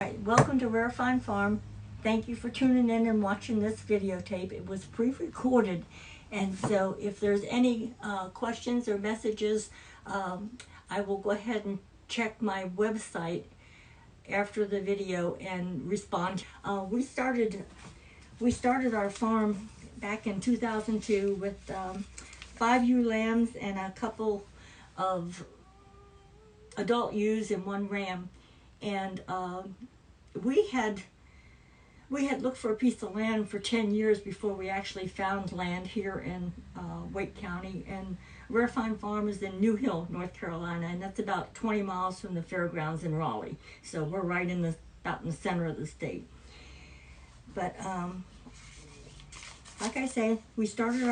Welcome to Rare Fine Farm. Thank you for tuning in and watching this videotape. It was pre-recorded, and so if there's any questions or messages, I will go ahead and check my website after the video and respond. We started our farm back in 2002 with 5 ewe lambs and a couple of adult ewes and 1 ram, and we had looked for a piece of land for 10 years before we actually found land here in Wake County. And Rare Fine Farm is in New Hill, North Carolina, and that's about 20 miles from the fairgrounds in Raleigh. So we're right about in the center of the state. But like I say, we started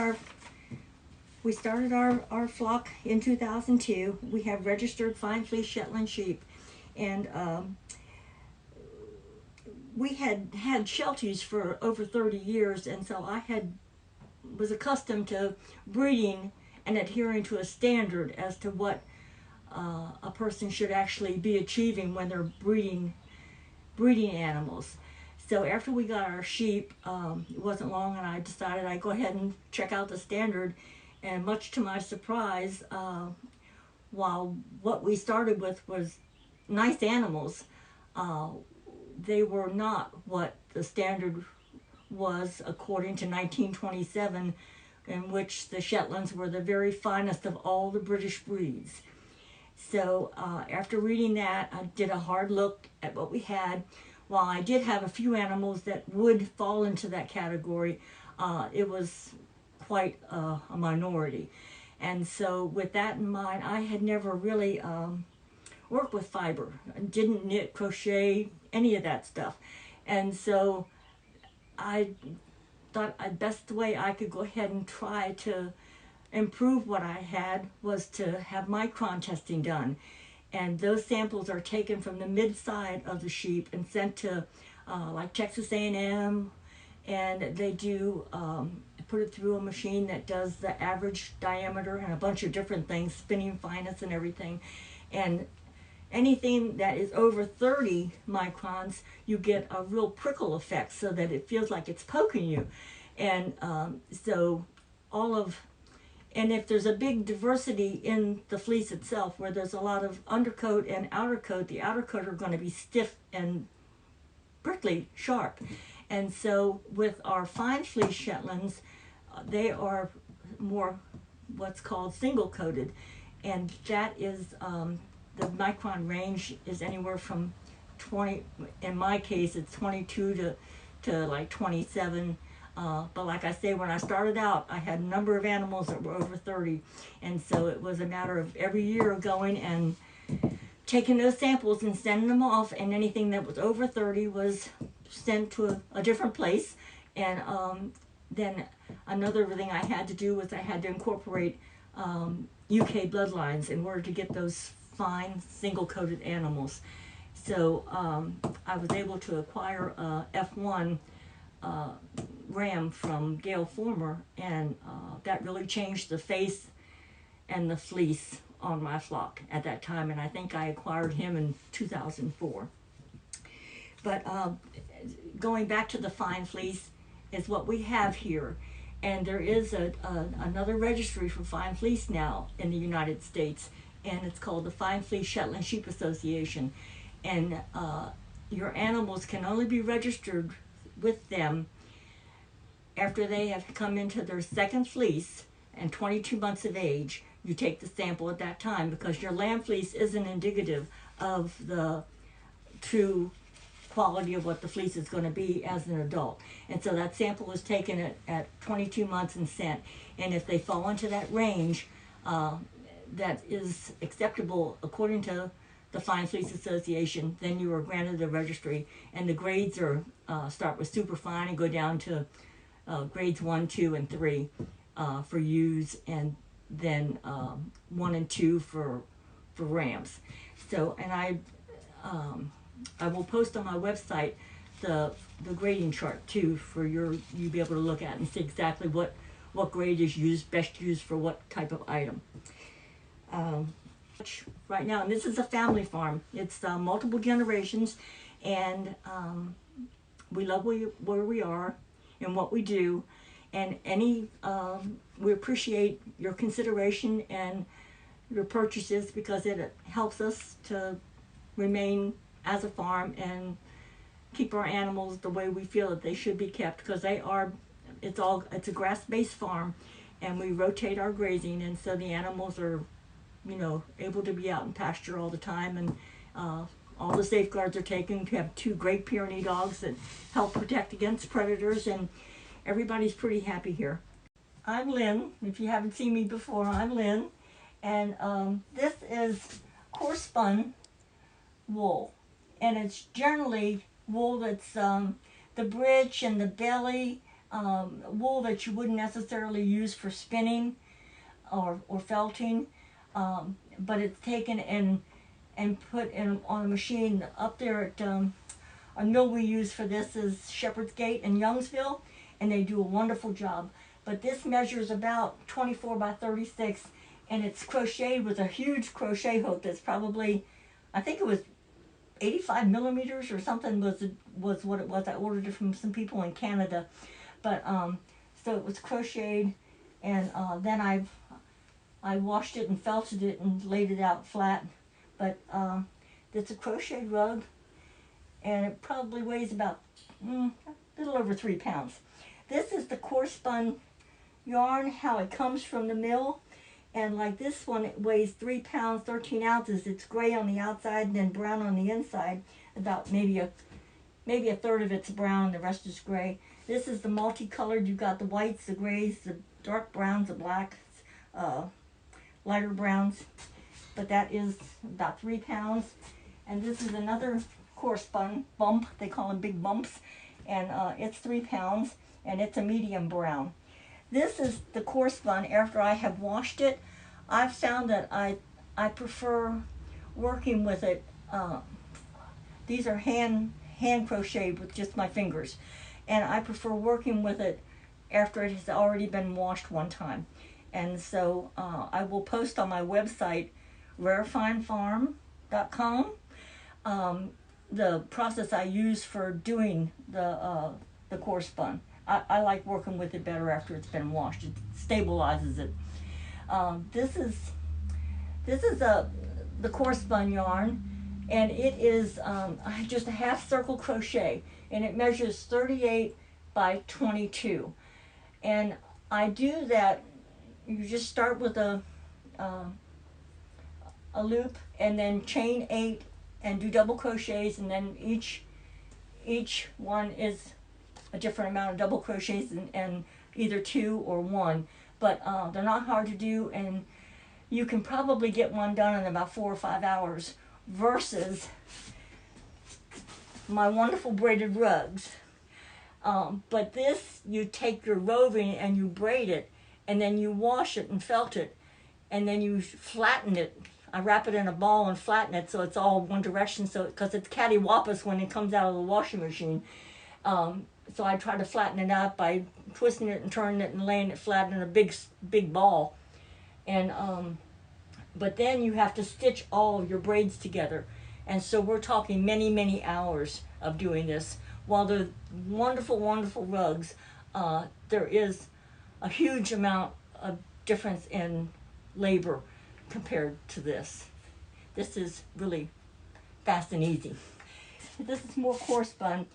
our flock in 2002. We have registered fine fleece Shetland sheep, and we had Shelties for over 30 years, and so I was accustomed to breeding and adhering to a standard as to what a person should actually be achieving when they're breeding animals. So after we got our sheep, it wasn't long, and I decided I'd go ahead and check out the standard. And much to my surprise, while what we started with was nice animals, they were not what the standard was according to 1927, in which the Shetlands were the very finest of all the British breeds. So after reading that, I did a hard look at what we had. While I did have a few animals that would fall into that category, it was quite a minority. And so with that in mind, I had never really worked with fiber. I didn't knit, crochet, any of that stuff. And so I thought the best way I could go ahead and try to improve what I had was to have micron testing done. And those samples are taken from the mid-side of the sheep and sent to like Texas A&M, and they do put it through a machine that does the average diameter and a bunch of different things, spinning fineness and everything. And anything that is over 30 microns, you get a real prickle effect so that it feels like it's poking you. And and if there's a big diversity in the fleece itself, where there's a lot of undercoat and outer coat, the outer coat are going to be stiff and prickly sharp. And so with our fine fleece Shetlands, they are more what's called single coated, and that is the micron range is anywhere from 20, in my case it's 22 to like 27. But like I say, when I started out, I had a number of animals that were over 30, and so it was a matter of every year going and taking those samples and sending them off, and anything that was over 30 was sent to a different place. And then another thing I had to do was I had to incorporate UK bloodlines in order to get those fine single-coated animals. So I was able to acquire a F1 ram from Gail Former, and that really changed the face and the fleece on my flock at that time, and I think I acquired him in 2004. But going back to the fine fleece is what we have here, and there is another registry for fine fleece now in the United States, and it's called the Fine Fleece Shetland Sheep Association. And your animals can only be registered with them after they have come into their second fleece and 22 months of age. You take the sample at that time, because your lamb fleece isn't indicative of the true quality of what the fleece is going to be as an adult. And so that sample is taken at 22 months and sent. And if they fall into that range that is acceptable according to the Fine Fleece Association, then you are granted the registry. And the grades are start with super fine and go down to grades 1, 2, and 3 for ewes, and then 1 and 2 for rams. So, and I will post on my website the grading chart too, for you be able to look at and see exactly what grade is best used for what type of item. Right now, and this is a family farm. It's multiple generations, And we love where we are and what we do, and we appreciate your consideration and your purchases, because it helps us to remain as a farm and keep our animals the way we feel that they should be kept, because it's a grass-based farm, and we rotate our grazing, and so the animals are able to be out in pasture all the time, and all the safeguards are taken. We have 2 Great Pyrenees dogs that help protect against predators, and everybody's pretty happy here. I'm Lynn. If you haven't seen me before, I'm Lynn, and this is coarse spun wool, and it's generally wool that's the bridge and the belly, wool that you wouldn't necessarily use for spinning or felting, but it's taken and put in on a machine up there at a mill we use for this is Shepherd's Gate in Youngsville, and they do a wonderful job. But this measures about 24 by 36, and it's crocheted with a huge crochet hook that's probably, I think it was 85 millimeters or something was what it was. I ordered it from some people in Canada, but so it was crocheted, and then I washed it and felted it and laid it out flat. But it's a crocheted rug, and it probably weighs about a little over 3 pounds. This is the coarse spun yarn, how it comes from the mill. And like this one, it weighs 3 pounds, 13 ounces. It's gray on the outside and then brown on the inside. About maybe a third of it's brown, the rest is gray. This is the multicolored. You've got the whites, the grays, the dark browns, the blacks, lighter browns. But that is about 3 pounds. And this is another coarse spun bump. They call them big bumps. And it's 3 pounds, and it's a medium brown. This is the coarse spun after I have washed it. I've found that I prefer working with it. These are hand crocheted with just my fingers, and I prefer working with it after it has already been washed one time. And so I will post on my website, rarefinefarm.com, the process I use for doing the coarse spun. I like working with it better after it's been washed. It stabilizes it. This is the coarse spun yarn, and it is just a half circle crochet, and it measures 38 by 22. And I do that. You just start with a loop, and then chain 8 and do double crochets, and then each one is a different amount of double crochets, and either 2 or 1, but they're not hard to do, and you can probably get one done in about 4 or 5 hours, versus my wonderful braided rugs. But this, you take your roving and you braid it, and then you wash it and felt it, and then you flatten it. I wrap it in a ball and flatten it so it's all one direction, so because it's cattywampus when it comes out of the washing machine. So I try to flatten it out by twisting it and turning it and laying it flat in a big ball. And but then you have to stitch all of your braids together. And so we're talking many, many hours of doing this. While the wonderful, wonderful rugs, there is a huge amount of difference in labor compared to this. This is really fast and easy. This is more coarse spun.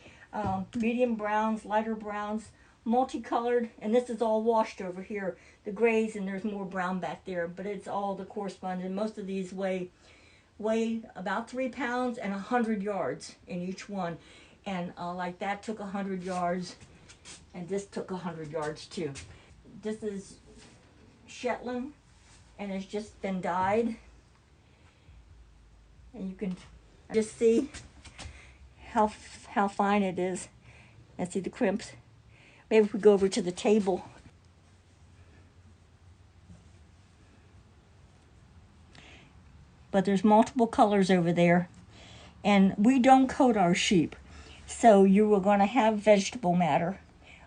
Medium browns, lighter browns, multicolored, and this is all washed over here. The grays, and there's more brown back there, but it's all the coarse spun, and most of these weigh about 3 pounds and 100 yards in each one. And like that took 100 yards, and this took 100 yards too. This is Shetland, and it's just been dyed, and you can just see how fine it is. And see the crimps. Maybe if we go over to the table. But there's multiple colors over there, and we don't coat our sheep, so you are going to have vegetable matter.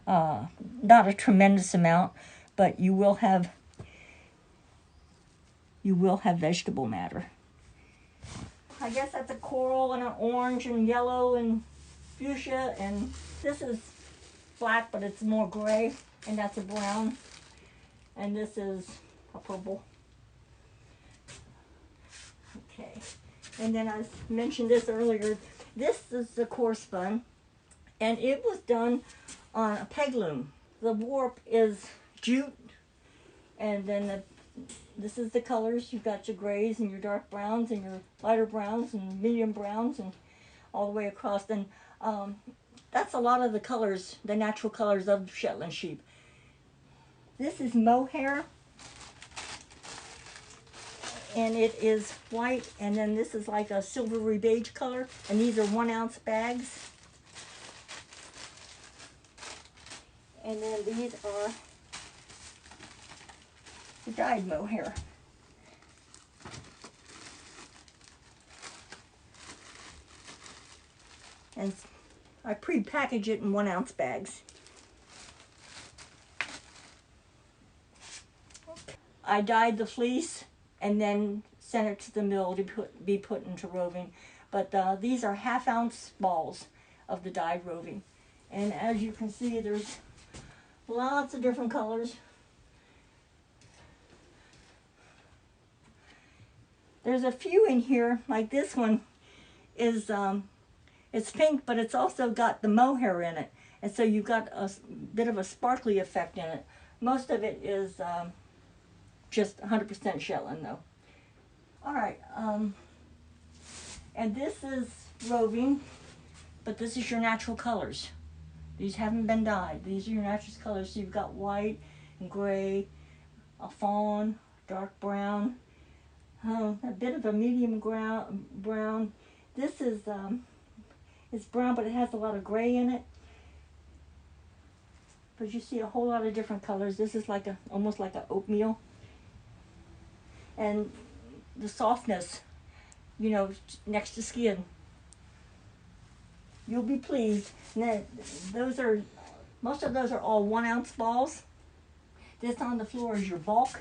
Not a tremendous amount, but you will have vegetable matter. I guess that's a coral and an orange and yellow and fuchsia, and this is black, but it's more gray, and that's a brown, and this is a purple. Okay, and then I mentioned this earlier. This is the core spun, and it was done on a peg loom. The warp is jute, and then this is the colors. You've got your grays and your dark browns and your lighter browns and medium browns and all the way across. And that's a lot of the colors, the natural colors of Shetland sheep. This is mohair, and it is white, and then this is like a silvery beige color, and these are 1 ounce bags. And then these are the dyed mohair. And I pre-package it in 1 ounce bags. I dyed the fleece and then sent it to the mill to be put into roving. But these are 1/2 ounce balls of the dyed roving. And as you can see, there's lots of different colors. There's a few in here, like this one is it's pink, but it's also got the mohair in it. And so you've got a bit of a sparkly effect in it. Most of it is just 100% Shetland though. All right, and this is roving, but this is your natural colors. These haven't been dyed. These are your natural colors. So you've got white and gray, a fawn, dark brown, a bit of a medium brown. This is it's brown, but it has a lot of gray in it. But you see a whole lot of different colors. This is like almost like an oatmeal. And the softness, you know, next to skin. You'll be pleased. And most of those are all 1 ounce balls. This on the floor is your bulk.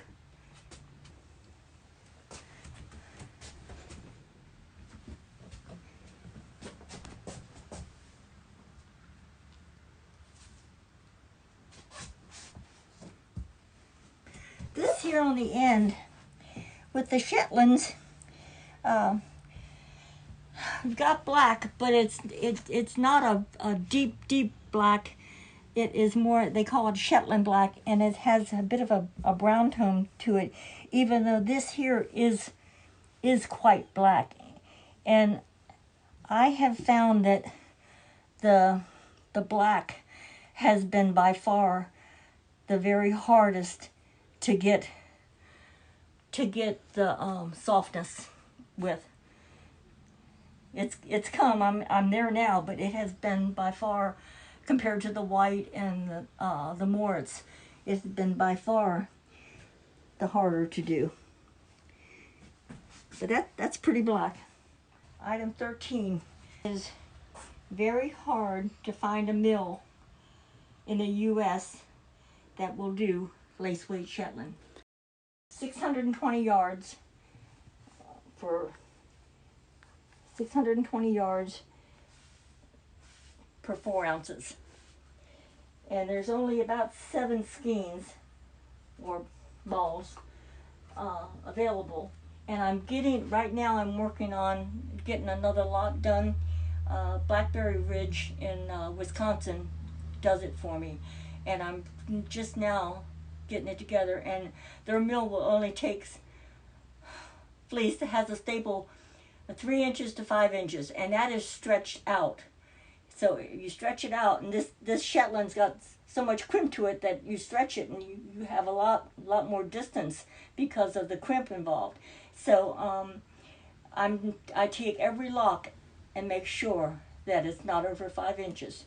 This here on the end, with the Shetlands, we've got black, but it's not a deep black. It is more, they call it Shetland black, and it has a bit of a brown tone to it, even though this here is quite black. And I have found that the black has been by far the very hardest to get the softness with. It's come. I'm there now, but it has been by far, compared to the white and the Moritz, it's been by far the harder to do. But that's pretty black. Item 13 is very hard to find a mill in the U.S. that will do lace weight Shetland. 620 yards for 620 yards per 4 ounces. And there's only about 7 skeins or balls available. And right now I'm working on getting another lot done. Blackberry Ridge in Wisconsin does it for me. And I'm just now getting it together, and their mill will only take fleece that has a staple 3 inches to 5 inches, and that is stretched out. So you stretch it out, and this Shetland's got so much crimp to it that you stretch it and you have a lot more distance because of the crimp involved. So I take every lock and make sure that it's not over 5 inches,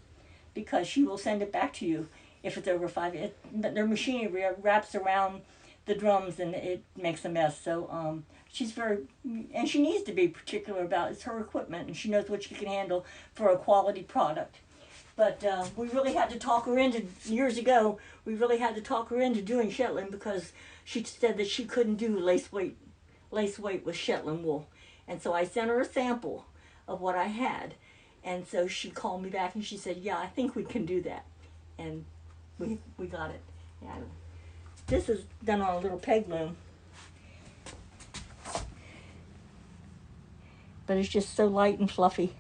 because she will send it back to you if it's over 5. Their machinery wraps around the drums and it makes a mess. So she's and she needs to be particular about it's her equipment, and she knows what she can handle for a quality product. But we really had to talk her into, years ago, we really had to talk her into doing Shetland, because she said that she couldn't do lace weight with Shetland wool. And so I sent her a sample of what I had. And so she called me back and she said, yeah, I think we can do that. And we got it. And this is done on a little peg loom. But it's just so light and fluffy.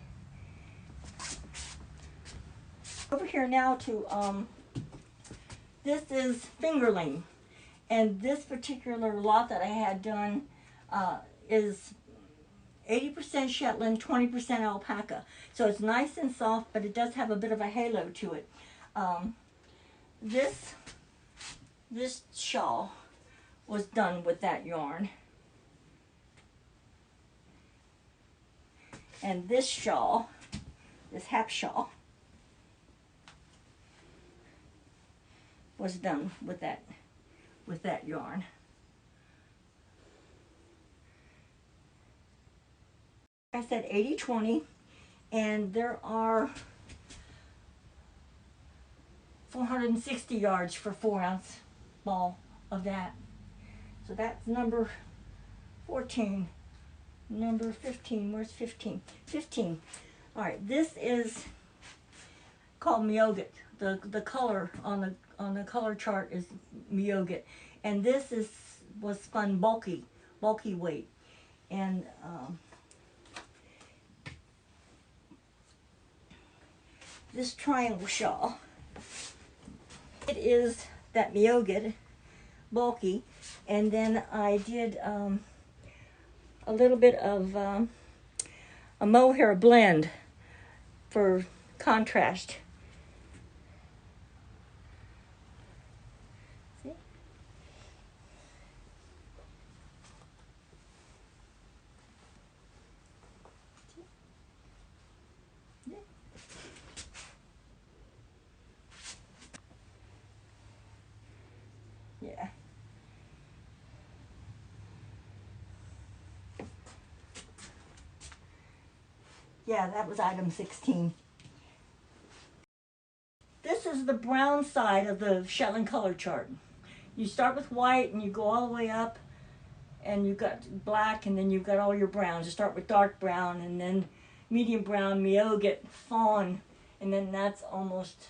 Over here now to, this is fingerling. And this particular lot that I had done is 80% Shetland, 20% alpaca. So it's nice and soft, but it does have a bit of a halo to it. This shawl was done with that yarn. And this shawl, this half shawl, was done with that yarn. I said 80-20, and there are 460 yards for 4-ounce ball of that. So that's number 14. Number 15, where's 15? 15. All right, this is called Myoget. The color on the color chart is Myoget, and this was spun bulky weight, and this triangle shawl, it is that Myoget bulky, and then I did a little bit of a mohair blend for contrast. See? Yeah. Yeah, that was item 16. This is the brown side of the Shetland color chart. You start with white and you go all the way up, and you've got black, and then you've got all your browns. You start with dark brown, and then medium brown, Myoget, fawn, and then that's almost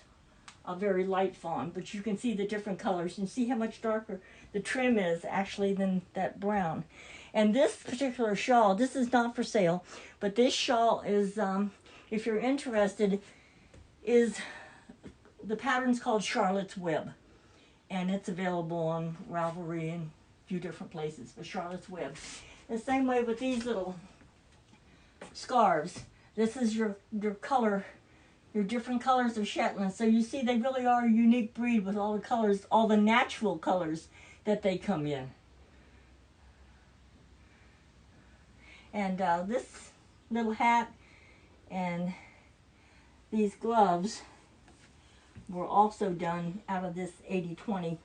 a very light fawn. But you can see the different colors and see how much darker the trim is actually than that brown. And this particular shawl, this is not for sale, but this shawl is, if you're interested, is the pattern's called Charlotte's Web, and it's available on Ravelry and a few different places, but Charlotte's Web. The same way with these little scarves. This is your color, your different colors of Shetland. So you see they really are a unique breed with all the colors, all the natural colors that they come in. And this little hat and these gloves were also done out of this 80-20.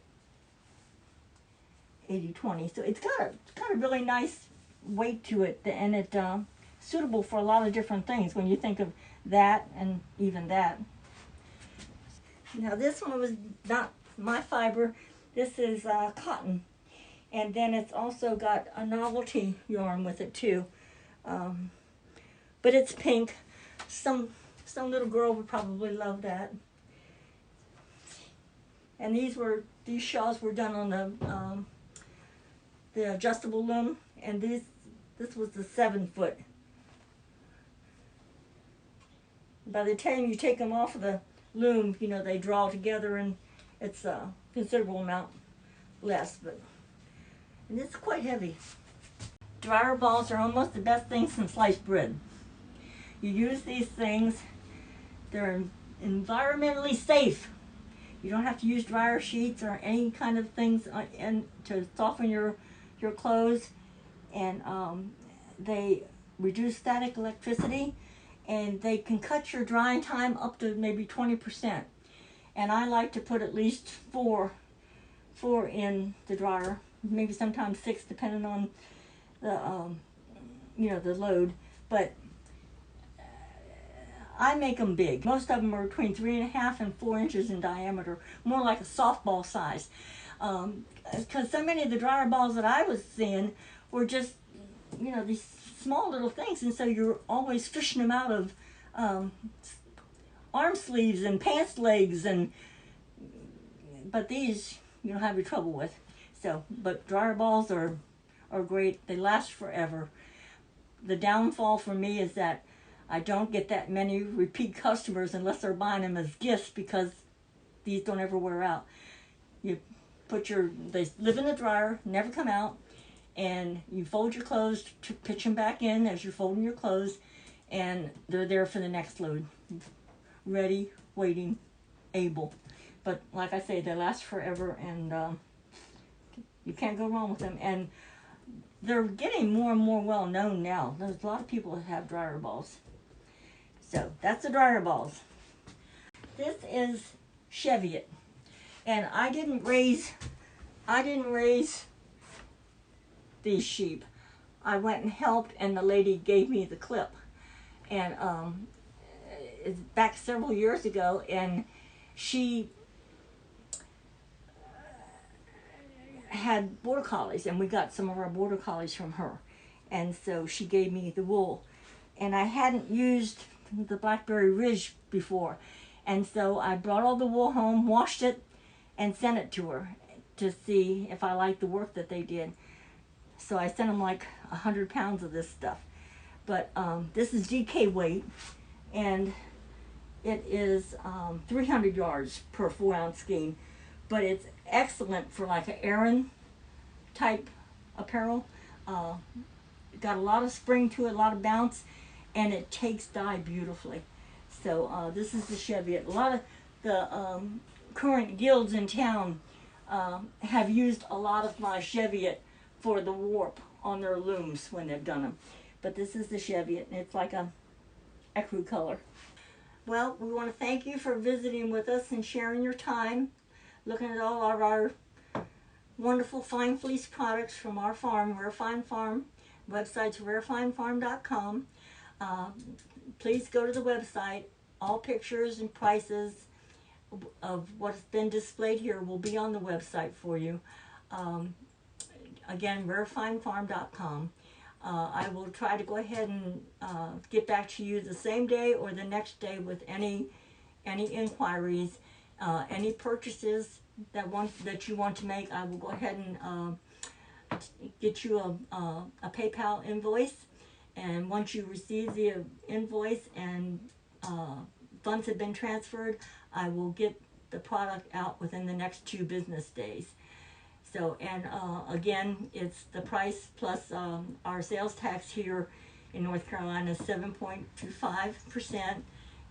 So it's got a really nice weight to it, and it's suitable for a lot of different things when you think of that and even that. Now this one was not my fiber. This is cotton, and then it's also got a novelty yarn with it too. But it's pink. Some little girl would probably love that. And these shawls were done on the adjustable loom, and this was the 7-foot. By the time you take them off of the loom, you know, they draw together, and it's a considerable amount less, and it's quite heavy. Dryer balls are almost the best thing since sliced bread. You use these things, they're environmentally safe. You don't have to use dryer sheets or any kind of things to soften your clothes, and they reduce static electricity, and they can cut your drying time up to maybe 20%. And I like to put at least four in the dryer, maybe sometimes 6, depending on the the load. But I make them big. Most of them are between 3.5 and 4 inches in diameter, more like a softball size. Because so many of the dryer balls that I was seeing were just, these small little things, and so you're always fishing them out of arm sleeves and pants legs, but these you don't have any trouble with. So, but dryer balls are great. They last forever. The downfall for me is that I don't get that many repeat customers unless they're buying them as gifts, because these don't ever wear out. You they live in the dryer, never come out, and you fold your clothes, pitch them back in as you're folding your clothes, and they're there for the next load. Ready, waiting, able. But like I say, they last forever, and you can't go wrong with them. And they're getting more and more well known now. There's a lot of people that have dryer balls. So that's the dryer balls. This is Cheviot, and I didn't raise these sheep. I went and helped, and the lady gave me the clip, and it's back several years ago, and she had border collies, and we got some of our border collies from her, and so she gave me the wool, and I hadn't used the Blackberry Ridge before, and so I brought all the wool home, washed it, and sent it to her to see if I liked the work that they did. So I sent them like 100 pounds of this stuff, but this is DK weight, and it is 300 yards per 4-ounce skein, but it's excellent for like an Aran type apparel. Got a lot of spring to it, a lot of bounce, and it takes dye beautifully. So this is the Cheviot. A lot of the current guilds in town have used a lot of my Cheviot for the warp on their looms when they've done them. But this is the Cheviot, and it's like a ecru color. Well, we want to thank you for visiting with us and sharing your time, looking at all of our wonderful fine fleece products from our farm, Rare Fine Farm. Website's rarefinefarm.com. Please go to the website. All pictures and prices of what's been displayed here will be on the website for you. Again, rarefinefarm.com. I will try to go ahead and get back to you the same day or the next day with any inquiries, any purchases that you want to make. I will go ahead and get you a PayPal invoice, and once you receive the invoice and funds have been transferred, I will get the product out within the next 2 business days. So, and again, it's the price plus our sales tax here in North Carolina is 7.25%,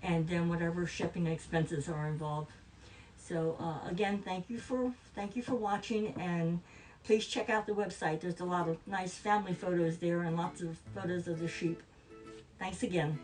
and then whatever shipping expenses are involved. So again, thank you for watching, and please check out the website. There's a lot of nice family photos there and lots of photos of the sheep. Thanks again.